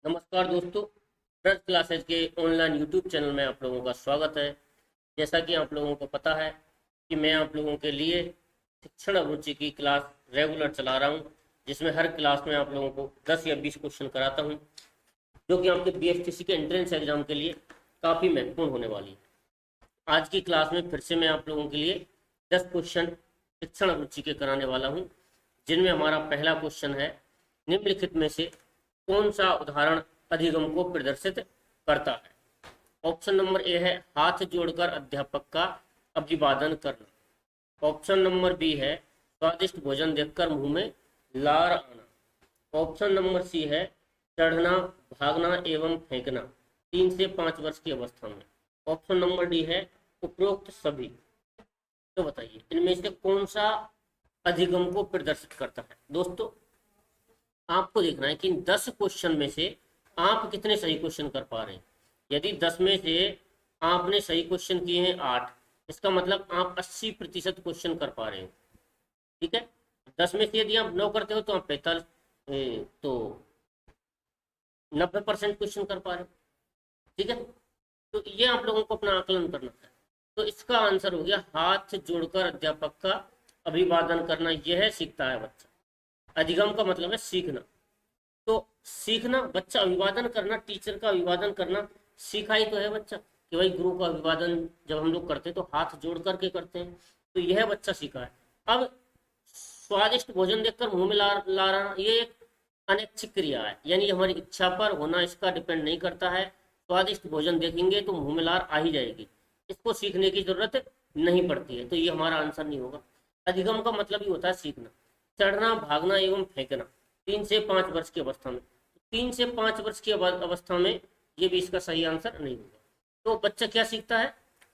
नमस्कार दोस्तों। ब्रज क्लासेज के ऑनलाइन यूट्यूब चैनल में आप लोगों का स्वागत है। जैसा कि आप लोगों को पता है कि मैं आप लोगों के लिए शिक्षण अभिरुचि की क्लास रेगुलर चला रहा हूं, जिसमें हर क्लास में आप लोगों को 10 या 20 क्वेश्चन कराता हूं, जो कि आपके बीएफटीसी के एंट्रेंस एग्जाम के लिए काफ़ी महत्वपूर्ण होने वाली है। आज की क्लास में फिर से मैं आप लोगों के लिए 10 क्वेश्चन शिक्षण अभिरुचि के कराने वाला हूँ, जिनमें हमारा पहला क्वेश्चन है, निम्नलिखित में से कौन सा उदाहरण अधिगम को प्रदर्शित करता है। ऑप्शन नंबर ए है हाथ जोड़कर अध्यापक का अभिवादन करना। ऑप्शन नंबर बी है स्वादिष्ट भोजन देखकर मुंह में लार आना। ऑप्शन नंबर सी है चढ़ना, भागना एवं फेंकना 3 से 5 वर्ष की अवस्था में। ऑप्शन नंबर डी है उपरोक्त सभी। तो बताइए इनमें से कौन सा अधिगम को प्रदर्शित करता है। दोस्तों, आपको देखना है कि इन 10 क्वेश्चन में से आप कितने सही क्वेश्चन कर पा रहे हैं। यदि 10 में से आपने सही क्वेश्चन किए हैं 8, इसका मतलब आप 80% क्वेश्चन कर पा रहे हैं। ठीक है, 10 में से यदि आप 9 करते हो तो आप 45 तो 90% क्वेश्चन कर पा रहे हो। ठीक है, तो ये आप लोगों को अपना आकलन करना है। तो इसका आंसर हो गया हाथ जोड़कर अध्यापक का अभिवादन करना। यह सीखता है बच्चा। अधिगम का मतलब है सीखना। तो सीखना, बच्चा अभिवादन करना, टीचर का अभिवादन करना सीखा ही तो है बच्चा कि भाई गुरु का अभिवादन जब हम लोग करते हैं तो हाथ जोड़ करके करते हैं। तो यह बच्चा सीखा है। अब स्वादिष्ट भोजन देखकर मुंह में ला रहा, ये एक अनैच्छिक क्रिया है, यानी हमारी इच्छा पर होना इसका डिपेंड नहीं करता है। स्वादिष्ट भोजन देखेंगे तो मुंह में लार आ ही जाएगी, इसको सीखने की जरूरत नहीं पड़ती है। तो ये हमारा आंसर नहीं होगा। अधिगम का मतलब ही होता है सीखना। चढ़ना, भागना एवं फेंकना 3 से 5 वर्ष की अवस्था में। 3 से 5 वर्ष की अवस्था में ये भी इसका सही आंसर नहीं होगा। तो बच्चा क्या सीखता है?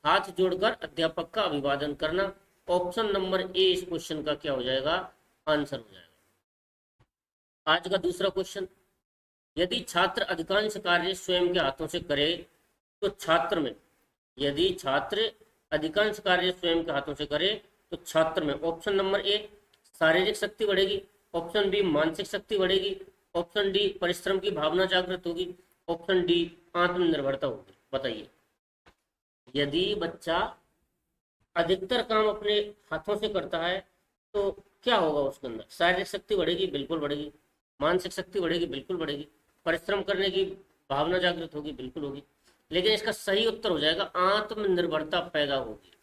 हाथ जोड़कर अध्यापक का अभिवादन करना। ऑप्शन नंबर ए इस क्वेश्चन का क्या हो जाएगा? आंसर हो जाएगा। आज का दूसरा क्वेश्चन, यदि छात्र अधिकांश कार्य स्वयं के हाथों से करे तो छात्र में, यदि छात्र अधिकांश कार्य स्वयं के हाथों से करे तो छात्र में ऑप्शन नंबर ए शारीरिक शक्ति बढ़ेगी, ऑप्शन बी मानसिक शक्ति बढ़ेगी, ऑप्शन डी परिश्रम की भावना जागृत होगी, ऑप्शन डी आत्मनिर्भरता होगी। बताइए, यदि बच्चा अधिकतर काम अपने हाथों से करता है तो क्या होगा उसके अंदर? शारीरिक शक्ति बढ़ेगी, बिल्कुल बढ़ेगी। मानसिक शक्ति बढ़ेगी, बिल्कुल बढ़ेगी। परिश्रम करने की भावना जागृत होगी, बिल्कुल होगी। लेकिन इसका सही उत्तर हो जाएगा आत्मनिर्भरता पैदा होगी।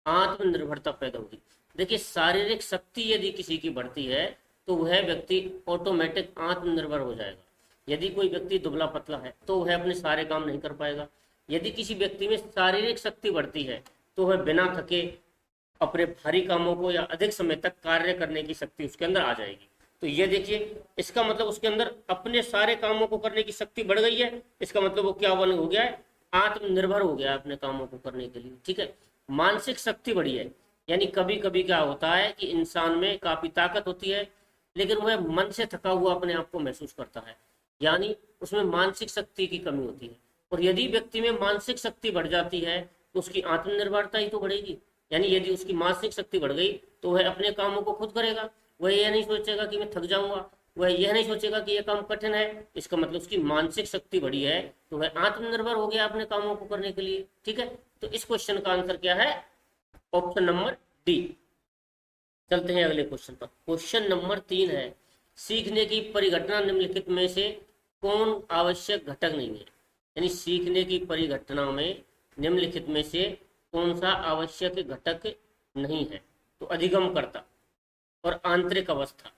आत्मनिर्भरता पैदा होगी। देखिए, शारीरिक शक्ति यदि किसी की बढ़ती है तो वह व्यक्ति ऑटोमेटिक आत्मनिर्भर हो जाएगा। यदि कोई व्यक्ति दुबला पतला है तो वह अपने सारे काम नहीं कर पाएगा। यदि किसी व्यक्ति में शारीरिक शक्ति बढ़ती है तो वह बिना थके अपने भारी कामों को या अधिक समय तक कार्य करने की शक्ति उसके अंदर आ जाएगी। तो ये देखिए, इसका मतलब उसके अंदर अपने सारे कामों को करने की शक्ति बढ़ गई है। इसका मतलब वो क्या हो गया है? आत्मनिर्भर हो गया है अपने कामों को करने के लिए। ठीक है, मानसिक शक्ति बढ़ी है, यानी कभी कभी क्या होता है कि इंसान में काफी ताकत होती है लेकिन वह मन से थका हुआ अपने आप को महसूस करता है, यानी उसमें मानसिक शक्ति की कमी होती है। और यदि व्यक्ति में मानसिक शक्ति बढ़ जाती है तो उसकी आत्मनिर्भरता ही तो बढ़ेगी। यानी यदि उसकी मानसिक शक्ति बढ़ गई तो वह अपने कामों को खुद करेगा। वह यह नहीं सोचेगा कि मैं थक जाऊंगा, वह यह नहीं सोचेगा कि यह काम कठिन है। इसका मतलब उसकी मानसिक शक्ति बढ़ी है तो वह आत्मनिर्भर हो गया अपने कामों को करने के लिए। ठीक है, तो इस क्वेश्चन का आंसर क्या है? Option number D. चलते हैं अगले क्वेश्चन पर। क्वेश्चन नंबर 3 है, सीखने की परिघटना निम्नलिखित में से कौन आवश्यक घटक नहीं है। यानी सीखने की परिघटना में निम्नलिखित में से कौन सा आवश्यक घटक नहीं है? तो अधिगम कर्ता और आंतरिक अवस्था।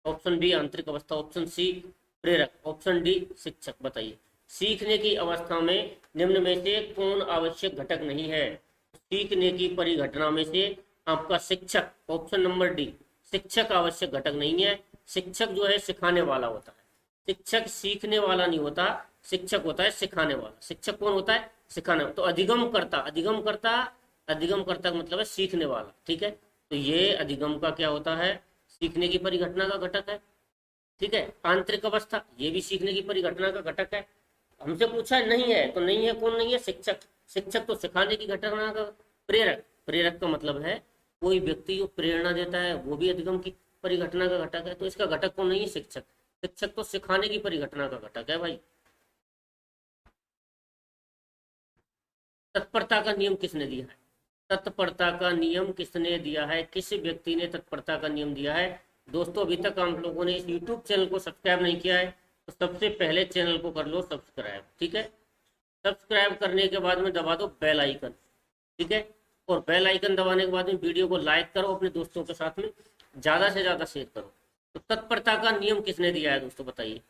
ऑप्शन बी आंतरिक अवस्था, ऑप्शन सी प्रेरक, ऑप्शन डी शिक्षक। बताइए, सीखने की अवस्था में निम्न में से कौन आवश्यक घटक नहीं है? सीखने की परिघटना में से आपका शिक्षक, ऑप्शन नंबर डी शिक्षक आवश्यक घटक नहीं है। शिक्षक जो है सिखाने वाला होता है। शिक्षक सीखने वाला नहीं होता, शिक्षक होता है सिखाने वाला। शिक्षक कौन होता है? सिखाने वाला। तो अधिगम करता, अधिगम करता, अधिगम करता का मतलब है सीखने वाला। ठीक है, तो ये अधिगम का क्या होता है? सीखने की परिघटना का घटक है। ठीक है, आंतरिक अवस्था ये भी सीखने की परिघटना का घटक है। हमसे पूछा है नहीं है तो नहीं है, कौन नहीं है? शिक्षक। शिक्षक तो सिखाने की घटना का। प्रेरक, प्रेरक का मतलब है कोई व्यक्ति जो प्रेरणा देता है वो भी अधिगम की परिघटना का घटक है। तो इसका घटक कौन नहीं है? शिक्षक। शिक्षक तो सिखाने की परिघटना का घटक है भाई। तत्परता का नियम किसने दिया है? तत्परता का नियम किसने दिया है? किस व्यक्ति ने तत्परता का नियम दिया है? दोस्तों अभी तक आप लोगों ने इस यूट्यूब चैनल को सब्सक्राइब नहीं किया है तो सबसे पहले चैनल को कर लो सब्सक्राइब, ठीक है। सब्सक्राइब करने के बाद में दबा दो बेल आइकन, ठीक है। और बेल आइकन दबाने के बाद में वीडियो को लाइक करो, अपने दोस्तों के साथ में ज़्यादा से ज़्यादा शेयर करो। तो तत्परता का नियम किसने दिया है दोस्तों बताइए?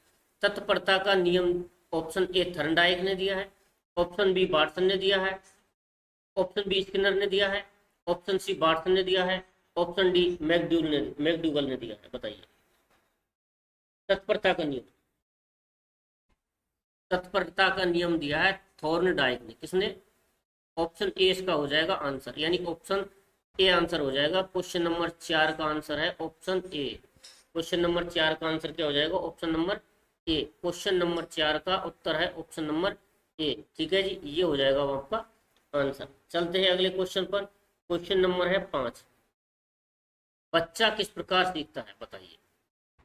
तत्परता का नियम ऑप्शन ए थर्नडाइक ने दिया है, ऑप्शन बी बार्सन ने दिया है, ऑप्शन बी स्किनर ने दिया है, ऑप्शन सी बार्सन ने दिया है, ऑप्शन डी मैकडूगल ने दिया है। बताइए तत्परता का नियम। तत्परता का नियम दिया है थॉर्नडाइक ने। किसने? ऑप्शन ए इसका हो जाएगा आंसर, यानी ऑप्शन ए आंसर हो जाएगा। क्वेश्चन नंबर 4 का आंसर है ऑप्शन ए। क्वेश्चन नंबर 4 का आंसर क्या हो जाएगा? Option number A. Question number 4 का उत्तर है ऑप्शन नंबर ए, ठीक है जी, ये हो जाएगा आपका आंसर। चलते हैं अगले क्वेश्चन पर। क्वेश्चन नंबर है 5। बच्चा किस प्रकार सीखता है? बताइए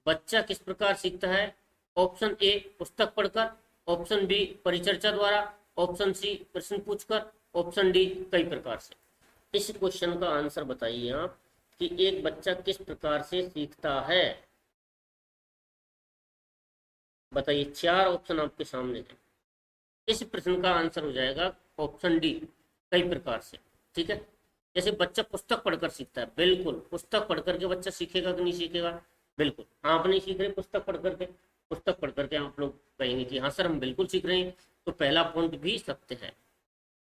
बच्चा किस प्रकार सीखता है? ऑप्शन ए पुस्तक पढ़कर, ऑप्शन बी परिचर्चा द्वारा, ऑप्शन सी प्रश्न पूछकर, ऑप्शन डी कई प्रकार से। इस क्वेश्चन का आंसर बताइए आप कि एक बच्चा किस प्रकार से सीखता है। बताइए, 4 ऑप्शन आपके सामने है। इस प्रश्न का आंसर हो जाएगा ऑप्शन डी कई प्रकार से, ठीक है। जैसे बच्चा पुस्तक पढ़कर सीखता है, बिल्कुल पुस्तक पढ़कर के बच्चा सीखेगा कि नहीं सीखेगा? बिल्कुल। आप नहीं सीख रहे पुस्तक पढ़ करके? पुस्तक पढ़ करके आप लोग कहेंगे कि हाँ सर हम बिल्कुल सीख रहे हैं, तो पहला पॉइंट भी सत्य है,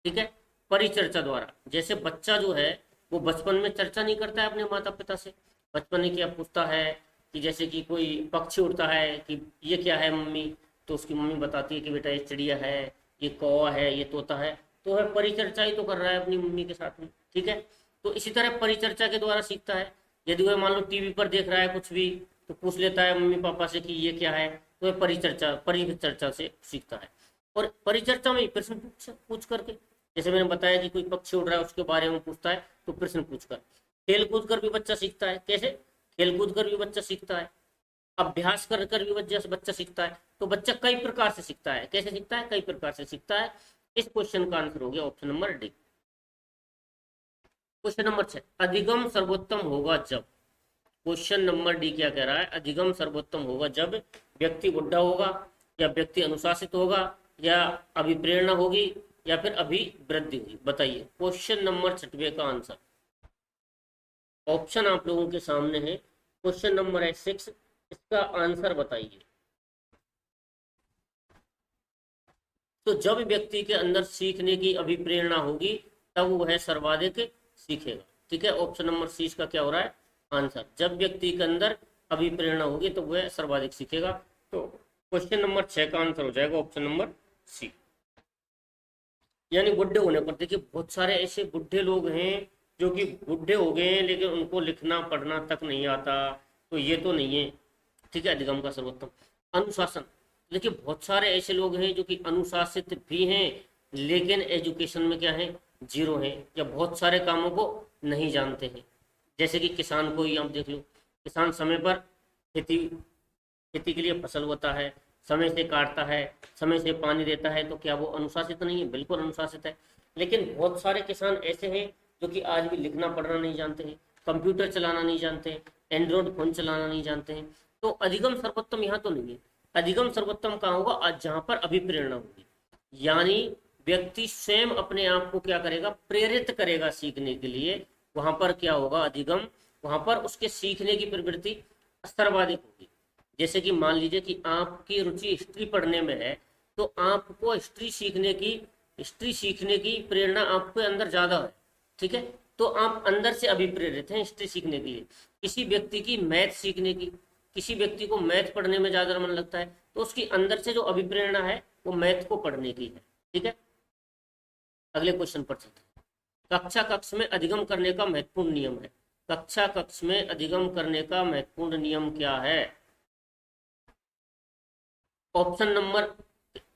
ठीक है। परिचर्चा द्वारा, जैसे बच्चा जो है वो बचपन में चर्चा नहीं करता है अपने माता पिता से। बचपन में क्या पूछता है कि जैसे कि कोई पक्षी उड़ता है कि ये क्या है मम्मी, तो उसकी मम्मी बताती है कि बेटा ये चिड़िया है, ये कौवा है, ये तोता है। तो है परिचर्चा ही तो कर रहा है अपनी मम्मी के साथ में, ठीक है। तो इसी तरह परिचर्चा के द्वारा सीखता है। यदि वह मान लो टीवी पर देख रहा है कुछ भी, तो पूछ लेता है मम्मी पापा से कि ये क्या है, तो वह परिचर्चा से सीखता है। और परिचर्चा में प्रश्न पूछ करके, जैसे मैंने बताया कि कोई पक्षी उड़ रहा है उसके बारे में पूछता है तो प्रश्न पूछकर। खेल कूद कर भी बच्चा सीखता है। कैसे? खेल कूद कर भी बच्चा सीखता है, अभ्यास कर कर भी बच्चा सीखता है। तो बच्चा कई प्रकार से सीखता है। कैसे सीखता है? कई प्रकार से सीखता है। इस क्वेश्चन का आंसर हो गया option number D. Question number 6, अधिगम सर्वोत्तम होगा जब। क्वेश्चन नंबर डी क्या कह रहा है? अधिगम सर्वोत्तम होगा जब व्यक्ति बुढ़ा होगा, या व्यक्ति अनुशासित होगा, या अभिप्रेरणा होगी, या फिर अभिवृद्धि होगी। बताइए क्वेश्चन नंबर 6 का आंसर। ऑप्शन आप लोगों के सामने है। क्वेश्चन नंबर है 6, इसका आंसर बताइए। तो जब व्यक्ति के अंदर सीखने की अभिप्रेरणा होगी तब वह सर्वाधिक सीखेगा, ठीक है। ऑप्शन नंबर सी इसका क्या हो रहा है? आंसर। जब व्यक्ति के अंदर अभिप्रेरणा होगी तो वह सर्वाधिक सीखेगा। तो क्वेश्चन नंबर 6 का आंसर हो जाएगा ऑप्शन नंबर सी। यानी बुढ़े होने पर, देखिए बहुत सारे ऐसे बुढ़े लोग हैं जो कि बुढ़े हो गए हैं लेकिन उनको लिखना पढ़ना तक नहीं आता, तो ये तो नहीं है, ठीक है। अधिगम का सर्वोत्तम। अनुशासन, देखिए बहुत सारे ऐसे लोग हैं जो कि अनुशासित भी हैं लेकिन एजुकेशन में क्या है? जीरो हैं, या बहुत सारे कामों को नहीं जानते हैं। जैसे कि किसान को ही आप देख लो, किसान समय पर खेती के लिए फसल होता है, समय से काटता है, समय से पानी देता है, तो क्या वो अनुशासित नहीं है? बिल्कुल अनुशासित है। लेकिन बहुत सारे किसान ऐसे हैं जो कि आज भी लिखना पढ़ना नहीं जानते हैं, कंप्यूटर चलाना नहीं जानते हैं, एंड्रॉइड फोन चलाना नहीं जानते हैं। तो अधिगम सर्वोत्तम यहाँ तो नहीं है। अधिगम सर्वोत्तम कहाँ होगा? आज जहाँ पर अभिप्रेरणा होगी, यानी व्यक्ति स्वयं अपने आप को क्या करेगा? प्रेरित करेगा सीखने के लिए, वहां पर क्या होगा? अधिगम। वहां पर उसके सीखने की प्रवृत्ति सर्वाधिक होगी। जैसे कि मान लीजिए कि आपकी रुचि हिस्ट्री पढ़ने में है, तो आपको हिस्ट्री सीखने की प्रेरणा आपके अंदर ज्यादा है, ठीक है। तो आप अंदर से अभिप्रेरित हैं हिस्ट्री सीखने के लिए। किसी व्यक्ति की मैथ सीखने की, किसी व्यक्ति को मैथ पढ़ने में ज्यादा मन लगता है, तो उसकी अंदर से जो अभिप्रेरणा है वो मैथ को पढ़ने की है, ठीक है। अगले क्वेश्चन पर चलते हैं। कक्षा कक्ष में अधिगम करने का महत्वपूर्ण नियम है। कक्षा कक्ष में अधिगम करने का महत्वपूर्ण नियम क्या है? ऑप्शन नंबर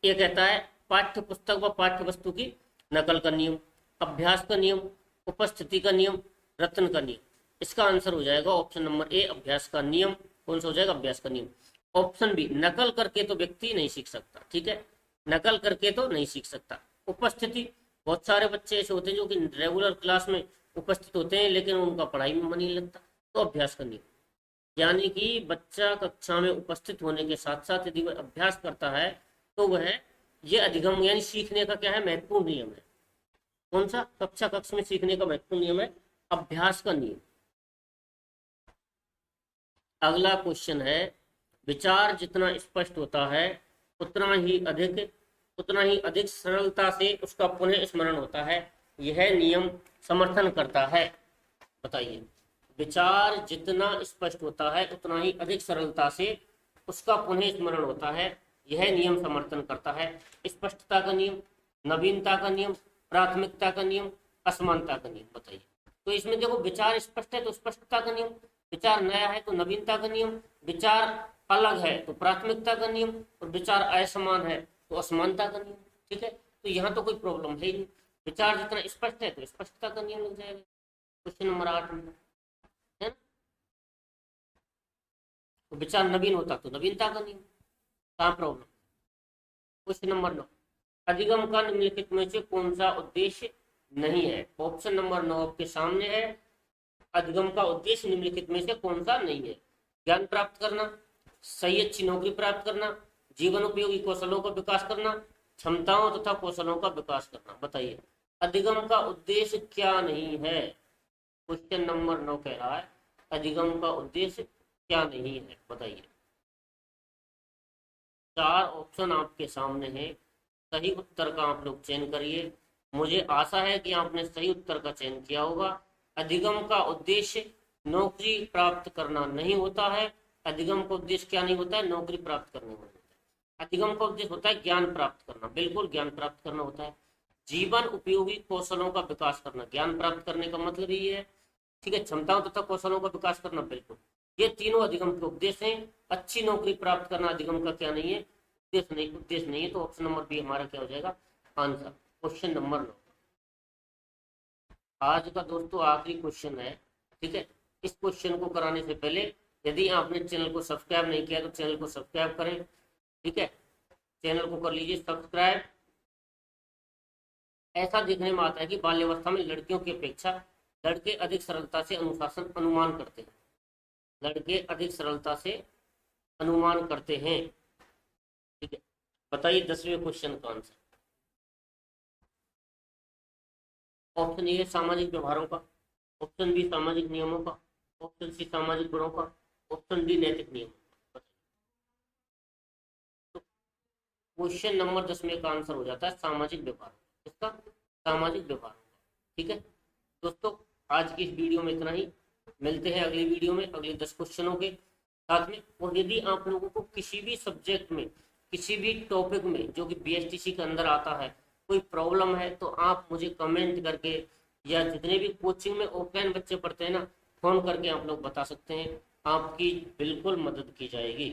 ए कहता है पाठ्य पुस्तक व पाठ्य वस्तु की नकल का नियम, अभ्यास का नियम, उपस्थिति का नियम, रत्न का नियम। इसका आंसर हो जाएगा ऑप्शन नंबर ए, अभ्यास का नियम। कौन सा हो जाएगा? अभ्यास का नियम। ऑप्शन बी, नकल करके तो व्यक्ति नहीं सीख सकता। ठीक है, नकल करके तो नहीं सीख सकता। उपस्थिति, बहुत सारे बच्चे ऐसे होते हैं जो कि रेगुलर क्लास में उपस्थित होते हैं लेकिन उनका पढ़ाई में मन नहीं लगता, तो अभ्यास करनी। यानी कि बच्चा कक्षा में उपस्थित होने के साथ साथ यदि वह अभ्यास करता है तो वह, ये अधिगम यानी सीखने का क्या है, महत्वपूर्ण नियम है। कौन सा? कक्षा कक्ष में सीखने का महत्वपूर्ण नियम है अभ्यास का नियम। अगला क्वेश्चन है, विचार जितना स्पष्ट होता है उतना ही अधिक सरलता से उसका पुनः स्मरण होता है, यह नियम समर्थन करता है। बताइए, विचार जितना स्पष्ट होता है उतना ही अधिक सरलता से उसका पुनः स्मरण होता है, यह नियम समर्थन करता है। स्पष्टता का नियम, नवीनता का नियम, प्राथमिकता का नियम, असमानता का नियम। बताइए, तो इसमें देखो, विचार स्पष्ट है तो स्पष्टता का नियम, विचार नया है तो नवीनता का नियम, विचार अलग है तो प्राथमिकता का नियम, और विचार असमान है तो असमानता का नियम। ठीक है, तो यहाँ तो कोई प्रॉब्लम है ही नहीं। विचार जितना स्पष्ट है तो स्पष्टता का नियम लग जाएगा। क्वेश्चन नंबर 8 में है ना, तो विचार नवीन होता तो नवीनता का नियम, कहाँ प्रॉब्लम। क्वेश्चन नंबर 9, अधिगम का निम्नलिखित में से कौन सा उद्देश्य नहीं है? ऑप्शन नंबर 9 आपके सामने है। अधिगम का उद्देश्य निम्नलिखित में से कौन सा नहीं है? ज्ञान प्राप्त करना, सही अच्छी नौकरी प्राप्त करना, जीवन उपयोगी कौशलों का विकास करना, क्षमताओं तथा कौशलों का विकास करना। बताइए, अधिगम का उद्देश्य क्या नहीं है? क्वेश्चन नंबर 9 कह रहा है अधिगम का उद्देश्य क्या नहीं है। बताइए, 4 ऑप्शन आपके सामने है, सही उत्तर का आप लोग चयन करिए। मुझे आशा है कि आपने सही उत्तर का चयन किया होगा। अधिगम का उद्देश्य नौकरी प्राप्त करना नहीं होता है। अधिगम का उद्देश्य क्या नहीं होता है? नौकरी प्राप्त करना होता है। अधिगम का उद्देश्य होता है ज्ञान प्राप्त करना, बिल्कुल ज्ञान प्राप्त करना होता है। जीवन उपयोगी कौशलों का विकास करना, ज्ञान प्राप्त करने का मतलब ही है। ठीक है, क्षमताओं तथा कौशलों का विकास करना, बिल्कुल, ये तीनों अधिगम के उद्देश्य हैं। अच्छी नौकरी प्राप्त करना अधिगम का क्या नहीं है? उद्देश्य नहीं है। तो ऑप्शन नंबर बी हमारा क्या हो जाएगा आंसर। क्वेश्चन नंबर 9 आज का दोस्तों आखिरी क्वेश्चन है। ठीक है, इस क्वेश्चन को कराने से पहले यदि आपने चैनल को सब्सक्राइब नहीं किया तो चैनल को सब्सक्राइब करें। ठीक है, चैनल को कर लीजिए सब्सक्राइब। ऐसा देखने में आता है कि बाल्यावस्था में लड़कियों की अपेक्षा लड़के अधिक सरलता से अनुमान करते हैं। लड़के अधिक सरलता से अनुमान करते हैं। ठीक है, बताइए 10वें क्वेश्चन का आंसर। ऑप्शन ए सामाजिक व्यवहारों का, ऑप्शन बी सामाजिक नियमों का, ऑप्शन सी सामाजिक गुणों का, ऑप्शन डी नैतिक नियमों का। तो क्वेश्चन नंबर 10 में का आंसर हो जाता है सामाजिक व्यवहार। इसका सामाजिक व्यवहार। ठीक है दोस्तों, आज की इस वीडियो में इतना ही। मिलते हैं अगली वीडियो में अगले 10 क्वेश्चनों के साथ में। और यदि आप लोगों को किसी भी सब्जेक्ट में, किसी भी टॉपिक में जो कि बीएसटीसी के अंदर आता है, कोई प्रॉब्लम है तो आप मुझे कमेंट करके, या जितने भी कोचिंग में ऑफलाइन बच्चे पढ़ते हैं ना, फोन करके आप लोग बता सकते हैं। आपकी बिल्कुल मदद की जाएगी।